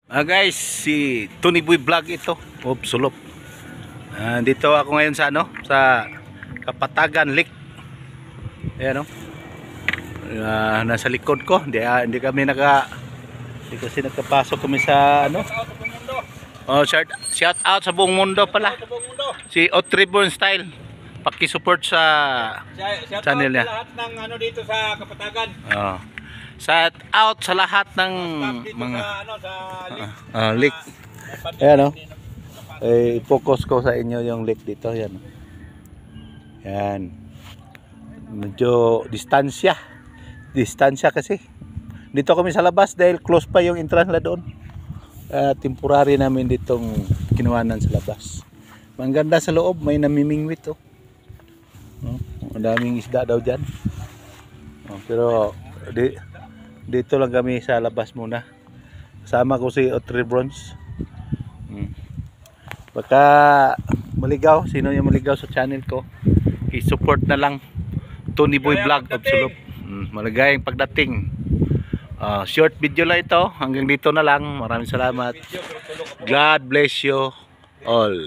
Guys, si Tony Boy Vlog ito. Sulop. Dito ako ngayon sa sa Kapatagan Lake. Ayan nasa likod ko. Hindi kasi nakapasok kami sa shout out sa buong mundo pala. Si Otribon Style. Paki-support sa channel niya. Lahat ng dito sa Kapatagan. Shout out sa lahat ng mga lake. Ayan i-focus ko sa inyo yung lake dito. Yan. Yan. Medyo distansya kasi. Dito kami sa labas dahil close pa yung entrance na doon. Temporary namin ditong kinuhanan sa labas. Ang ganda sa loob, may namimingwit ang daming isda daw dyan. Pero dito lang kami sa labas muna. Kasama ko si Otribons. Baka maligaw, sino yung maligaw sa channel ko, i-support na lang Tony Boy Vlog of Sulop. Maligayang pagdating. Short video lang ito. Hanggang dito na lang. Maraming salamat. God bless you all.